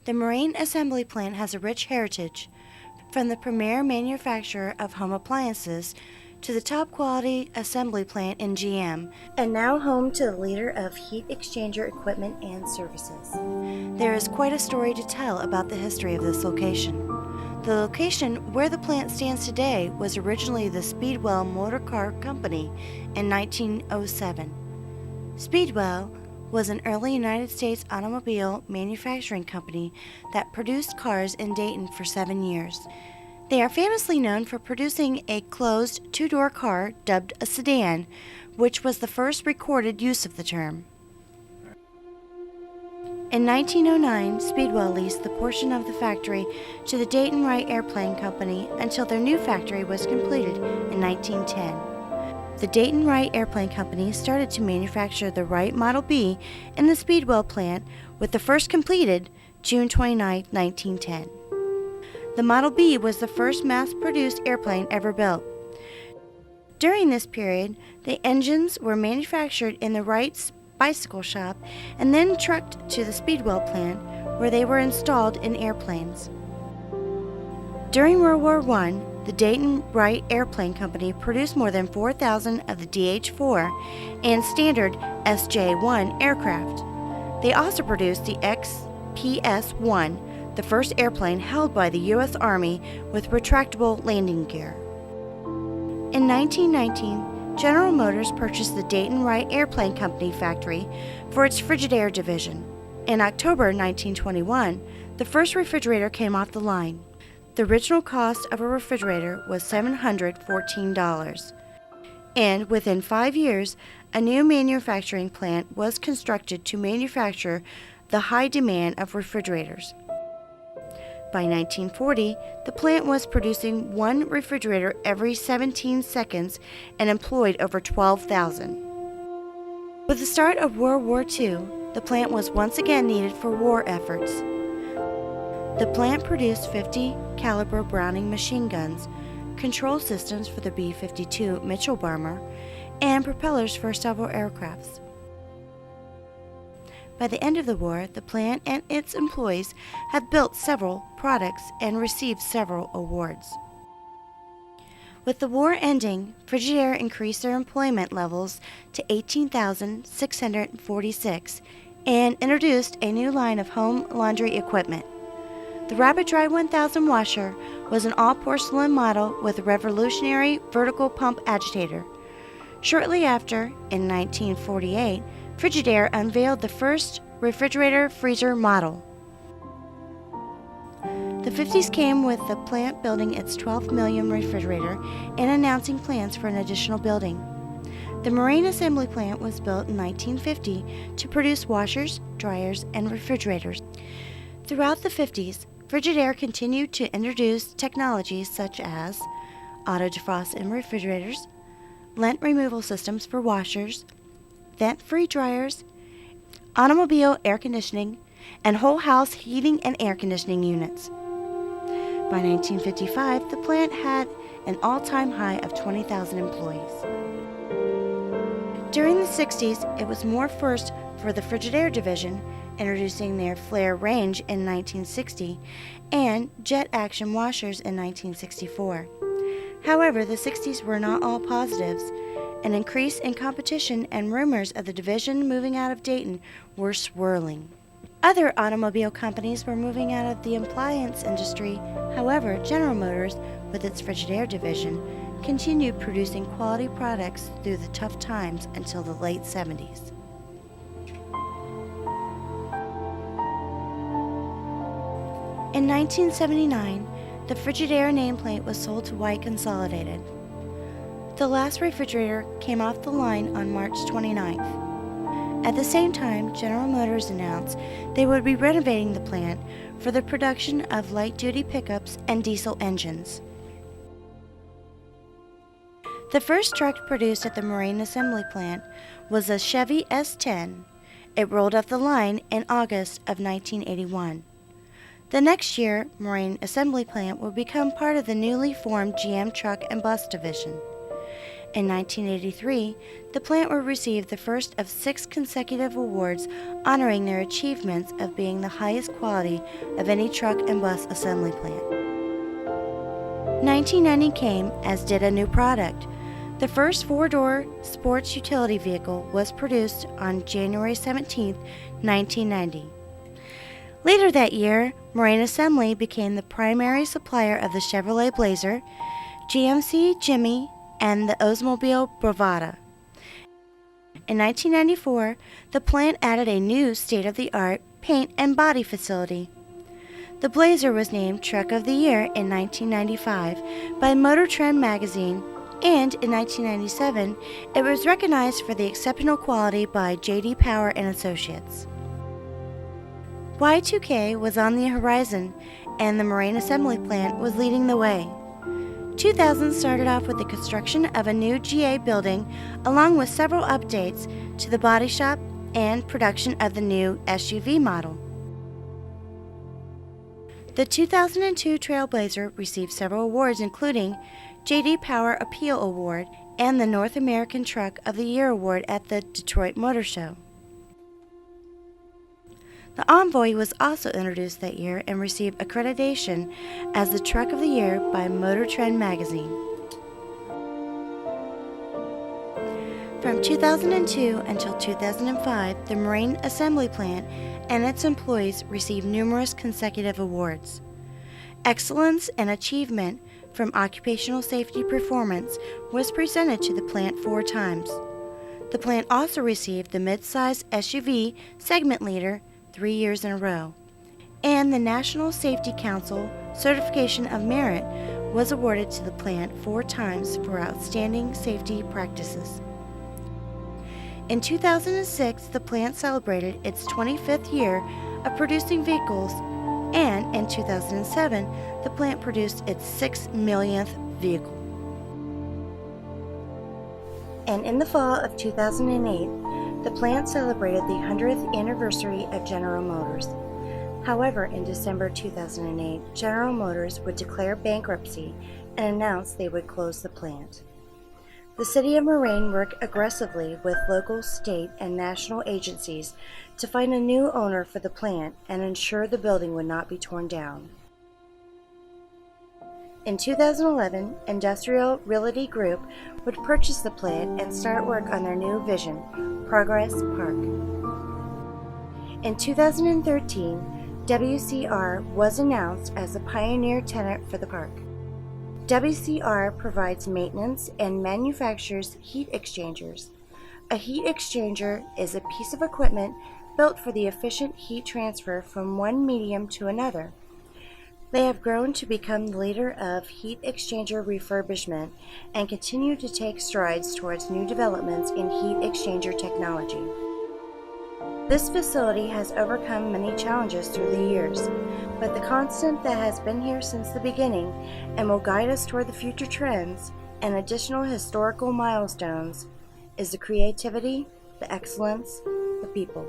The Moraine assembly plant has a rich heritage, from the premier manufacturer of home appliances to the top quality assembly plant in GM, and now home to the leader of heat exchanger equipment and services. There is quite a story to tell about the history of this location. The location where the plant stands today was originally the Speedwell Motor Car Company in 1907. Speedwell was an early United States automobile manufacturing company that produced cars in Dayton for 7 years. They are famously known for producing a closed two-door car dubbed a sedan, which was the first recorded use of the term. In 1909, Speedwell leased the portion of the factory to the Dayton Wright Airplane Company until their new factory was completed in 1910. The Dayton Wright Airplane Company started to manufacture the Wright Model B in the Speedwell plant, with the first completed June 29, 1910. The Model B was the first mass-produced airplane ever built. During this period, the engines were manufactured in the Wright's bicycle shop and then trucked to the Speedwell plant, where they were installed in airplanes. During World War I, the Dayton Wright Airplane Company produced more than 4,000 of the DH-4 and standard SJ-1 aircraft. They also produced the XPS-1, the first airplane held by the U.S. Army with retractable landing gear. In 1919, General Motors purchased the Dayton Wright Airplane Company factory for its Frigidaire division. In October 1921, the first refrigerator came off the line. The original cost of a refrigerator was $714, and within 5 years, a new manufacturing plant was constructed to manufacture the high demand of refrigerators. By 1940, the plant was producing one refrigerator every 17 seconds and employed over 12,000. With the start of World War II, the plant was once again needed for war efforts. The plant produced 50 caliber Browning machine guns, control systems for the B-52 Mitchell bomber, and propellers for several aircrafts. By the end of the war, the plant and its employees have built several products and received several awards. With the war ending, Frigidaire increased their employment levels to 18,646 and introduced a new line of home laundry equipment. The Rapid Dry 1000 washer was an all-porcelain model with a revolutionary vertical pump agitator. Shortly after, in 1948, Frigidaire unveiled the first refrigerator freezer model. The 50s came with the plant building its 12th million refrigerator and announcing plans for an additional building. The Moraine assembly plant was built in 1950 to produce washers, dryers, and refrigerators. Throughout the 50s, Frigidaire continued to introduce technologies such as auto defrost in refrigerators, lint removal systems for washers, vent-free dryers, automobile air conditioning, and whole house heating and air conditioning units. By 1955, the plant had an all-time high of 20,000 employees. During the 60s, it was more first for the Frigidaire division, introducing their flare range in 1960 and jet action washers in 1964. However, the 60s were not all positives. An increase in competition and rumors of the division moving out of Dayton were swirling. Other automobile companies were moving out of the appliance industry. However, General Motors, with its Frigidaire division, continued producing quality products through the tough times until the late 70s. In 1979, the Frigidaire nameplate was sold to Wright Consolidated. The last refrigerator came off the line on March 29th. At the same time, General Motors announced they would be renovating the plant for the production of light-duty pickups and diesel engines. The first truck produced at the Moraine assembly plant was a Chevy S10. It rolled off the line in August of 1981. The next year, Moraine assembly plant would become part of the newly formed GM Truck and Bus division. In 1983, the plant would receive the first of 6 consecutive awards honoring their achievements of being the highest quality of any truck and bus assembly plant. 1990 came, as did a new product. The first 4-door sports utility vehicle was produced on January 17, 1990. Later that year, Moraine Assembly became the primary supplier of the Chevrolet Blazer, GMC Jimmy, and the Oldsmobile Bravada. In 1994, the plant added a new state-of-the-art paint and body facility. The Blazer was named Truck of the Year in 1995 by Motor Trend magazine, and in 1997, it was recognized for the exceptional quality by J.D. Power and Associates. Y2K was on the horizon, and the Moraine Assembly Plant was leading the way. 2000 started off with the construction of a new GA building, along with several updates to the body shop and production of the new SUV model. The 2002 Trailblazer received several awards, including J.D. Power Appeal Award and the North American Truck of the Year Award at the Detroit Motor Show. The Envoy was also introduced that year and received accreditation as the Truck of the Year by Motor Trend magazine. From 2002 until 2005, the Moraine Assembly Plant and its employees received numerous consecutive awards. Excellence and Achievement from Occupational Safety Performance was presented to the plant 4 times. The plant also received the Midsize SUV Segment Leader 3 years in a row, and the National Safety Council Certification of Merit was awarded to the plant 4 times for outstanding safety practices. In 2006, the plant celebrated its 25th year of producing vehicles, and in 2007, the plant produced its 6 millionth vehicle. And in the fall of 2008, the plant celebrated the 100th anniversary of General Motors. However, in December 2008, General Motors would declare bankruptcy and announce they would close the plant. The city of Moraine worked aggressively with local, state, and national agencies to find a new owner for the plant and ensure the building would not be torn down. In 2011, Industrial Realty Group would purchase the plant and start work on their new vision, Progress Park. In 2013, WCR was announced as a pioneer tenant for the park. WCR provides maintenance and manufactures heat exchangers. A heat exchanger is a piece of equipment built for the efficient heat transfer from one medium to another. They have grown to become the leader of heat exchanger refurbishment and continue to take strides towards new developments in heat exchanger technology. This facility has overcome many challenges through the years, but the constant that has been here since the beginning and will guide us toward the future trends and additional historical milestones is the creativity, the excellence, the people.